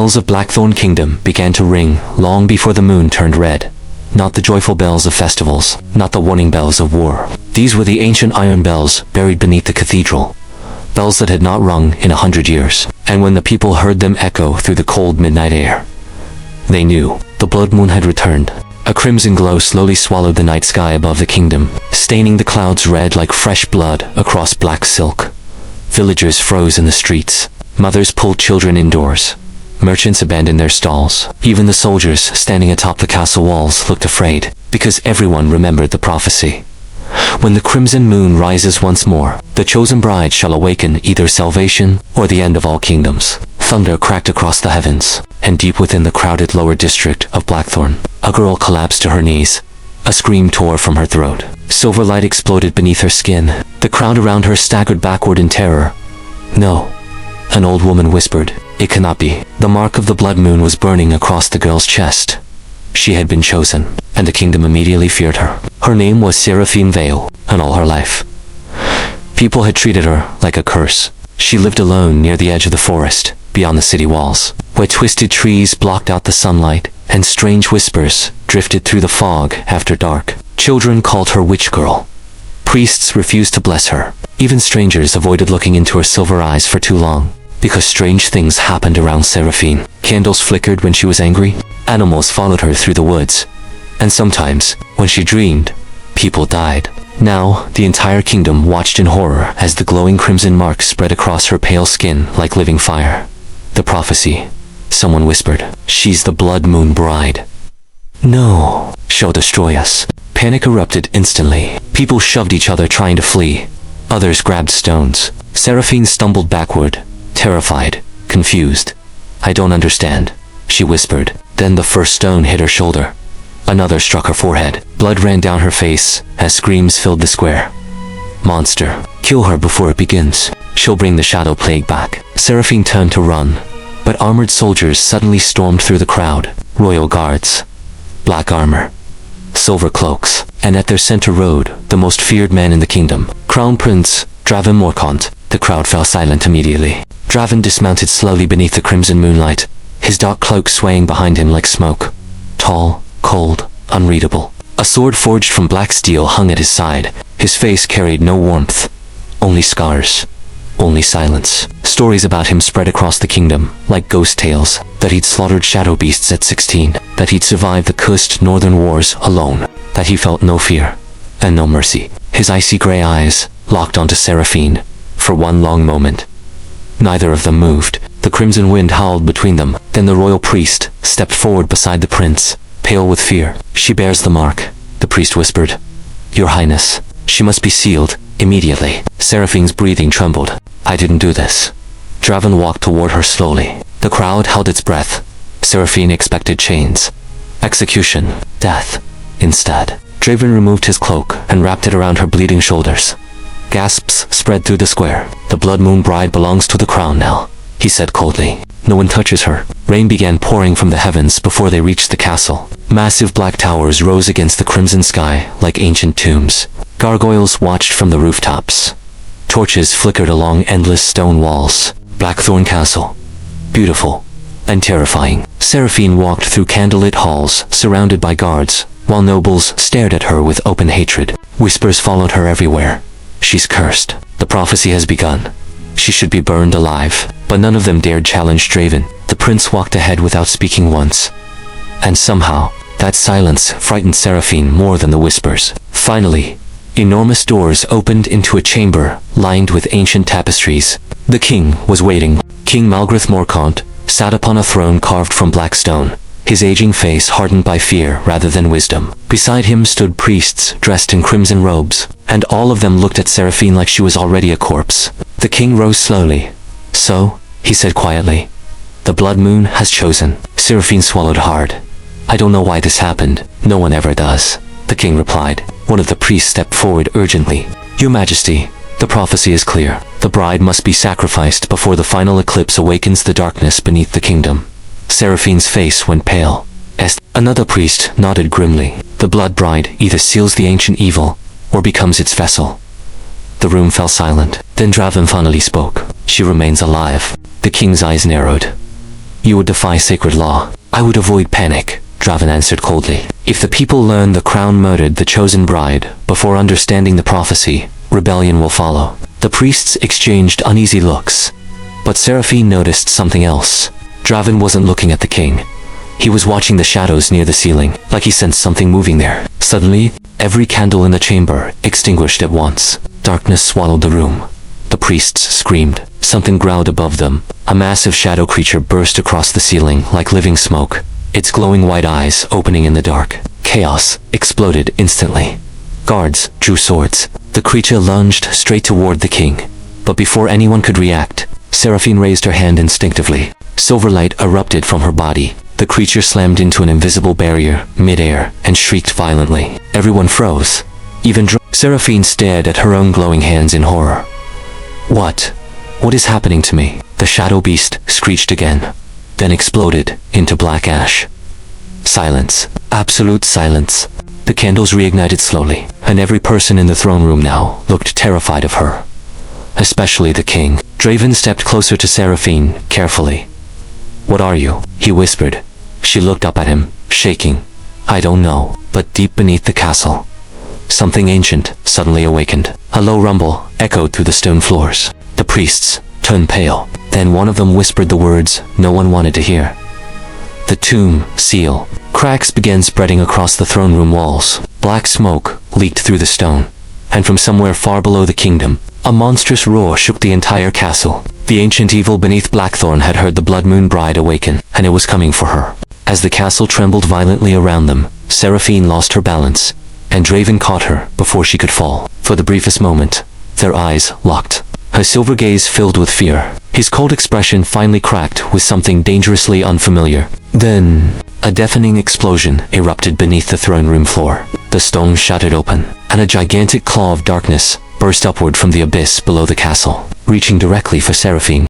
bells of Blackthorn Kingdom began to ring long before the moon turned red. Not the joyful bells of festivals, not the warning bells of war. These were the ancient iron bells buried beneath the cathedral. Bells that had not rung in 100 years. And when the people heard them echo through the cold midnight air, they knew the blood moon had returned. A crimson glow slowly swallowed the night sky above the kingdom, staining the clouds red like fresh blood across black silk. Villagers froze in the streets. Mothers pulled children indoors. Merchants abandoned their stalls. Even the soldiers standing atop the castle walls looked afraid, because everyone remembered the prophecy. When the crimson moon rises once more, the chosen bride shall awaken either salvation or the end of all kingdoms. Thunder cracked across the heavens, and deep within the crowded lower district of Blackthorn, a girl collapsed to her knees. A scream tore from her throat. Silver light exploded beneath her skin. The crowd around her staggered backward in terror. No. An old woman whispered, "It cannot be." The mark of the blood moon was burning across the girl's chest. She had been chosen, and the kingdom immediately feared her. Her name was Moonveil, and all her life, people had treated her like a curse. She lived alone near the edge of the forest, beyond the city walls, where twisted trees blocked out the sunlight, and strange whispers drifted through the fog after dark. Children called her Witch Girl. Priests refused to bless her. Even strangers avoided looking into her silver eyes for too long, because strange things happened around Seraphine. Candles flickered when she was angry. Animals followed her through the woods. And sometimes, when she dreamed, people died. Now, the entire kingdom watched in horror as the glowing crimson mark spread across her pale skin like living fire. The prophecy. Someone whispered, "She's the blood moon bride." No, she'll destroy us. Panic erupted instantly. People shoved each other trying to flee. Others grabbed stones. Seraphine stumbled backward, terrified, confused. "I don't understand," she whispered. Then the first stone hit her shoulder. Another struck her forehead. Blood ran down her face as screams filled the square. "Monster, kill her before it begins. She'll bring the shadow plague back." Seraphine turned to run, but armored soldiers suddenly stormed through the crowd. Royal guards, black armor, silver cloaks, and at their center rode the most feared man in the kingdom, Crown Prince Draven Morkant. The crowd fell silent immediately. Draven dismounted slowly beneath the crimson moonlight, his dark cloak swaying behind him like smoke. Tall, cold, unreadable. A sword forged from black steel hung at his side. His face carried no warmth, only scars, only silence. Stories about him spread across the kingdom, like ghost tales, that he'd slaughtered shadow beasts at 16, that he'd survived the cursed northern wars alone, that he felt no fear and no mercy. His icy gray eyes locked onto Seraphine for one long moment. Neither of them moved. The crimson wind howled between them. Then the royal priest stepped forward beside the prince, pale with fear. "She bears the mark," the priest whispered. "Your Highness, she must be sealed immediately." Seraphine's breathing trembled. "I didn't do this." Draven walked toward her slowly. The crowd held its breath. Seraphine expected chains, execution, death. Instead, Draven removed his cloak and wrapped it around her bleeding shoulders. Gasps spread through the square. "The blood moon bride belongs to the crown now," he said coldly. "No one touches her." Rain began pouring from the heavens before they reached the castle. Massive black towers rose against the crimson sky like ancient tombs. Gargoyles watched from the rooftops. Torches flickered along endless stone walls. Blackthorn Castle. Beautiful and terrifying. Seraphine walked through candlelit halls, surrounded by guards, while nobles stared at her with open hatred. Whispers followed her everywhere. "She's cursed. The prophecy has begun. She should be burned alive." But none of them dared challenge Draven. The prince walked ahead without speaking once. And somehow, that silence frightened Seraphine more than the whispers. Finally, enormous doors opened into a chamber lined with ancient tapestries. The king was waiting. King Malgrath Morkant sat upon a throne carved from black stone, his aging face hardened by fear rather than wisdom. Beside him stood priests dressed in crimson robes, and all of them looked at Seraphine like she was already a corpse. The king rose slowly. "So," he said quietly, "the blood moon has chosen." Seraphine swallowed hard. "I don't know why this happened. No one ever does," the king replied. One of the priests stepped forward urgently. "Your Majesty, the prophecy is clear. The bride must be sacrificed before the final eclipse awakens the darkness beneath the kingdom." Seraphine's face went pale. Another priest nodded grimly. "The blood bride either seals the ancient evil, or becomes its vessel." The room fell silent. Then Draven finally spoke. "She remains alive." The king's eyes narrowed. You would defy sacred law. I would avoid panic, Draven answered coldly. If the people learn the crown murdered the chosen bride before understanding the prophecy, rebellion will follow. The priests exchanged uneasy looks, but Seraphine noticed something else. Draven wasn't looking at the king. He was watching the shadows near the ceiling, like he sensed something moving there. Suddenly, every candle in the chamber extinguished at once. Darkness swallowed the room. The priests screamed. Something growled above them. A massive shadow creature burst across the ceiling like living smoke, its glowing white eyes opening in the dark. Chaos exploded instantly. Guards drew swords. The creature lunged straight toward the king. But before anyone could react, Seraphine raised her hand instinctively. Silver light erupted from her body. The creature slammed into an invisible barrier, mid-air, and shrieked violently. Everyone froze. Even Seraphine stared at her own glowing hands in horror. What is happening to me? The shadow beast screeched again, then exploded into black ash. Silence. Absolute silence. The candles reignited slowly, and every person in the throne room now looked terrified of her. Especially the king. Draven stepped closer to Seraphine, carefully. What are you? He whispered. She looked up at him, shaking. I don't know, but deep beneath the castle, something ancient suddenly awakened. A low rumble echoed through the stone floors. The priests turned pale. Then one of them whispered the words no one wanted to hear. The tomb seal. Cracks began spreading across the throne room walls. Black smoke leaked through the stone. And from somewhere far below the kingdom, a monstrous roar shook the entire castle. The ancient evil beneath Blackthorn had heard the Blood Moon Bride awaken, and it was coming for her. As the castle trembled violently around them, Seraphine lost her balance, and Draven caught her before she could fall. For the briefest moment, their eyes locked. Her silver gaze filled with fear. His cold expression finally cracked with something dangerously unfamiliar. Then, a deafening explosion erupted beneath the throne room floor. The stone shattered open, and a gigantic claw of darkness burst upward from the abyss below the castle, reaching directly for Seraphine.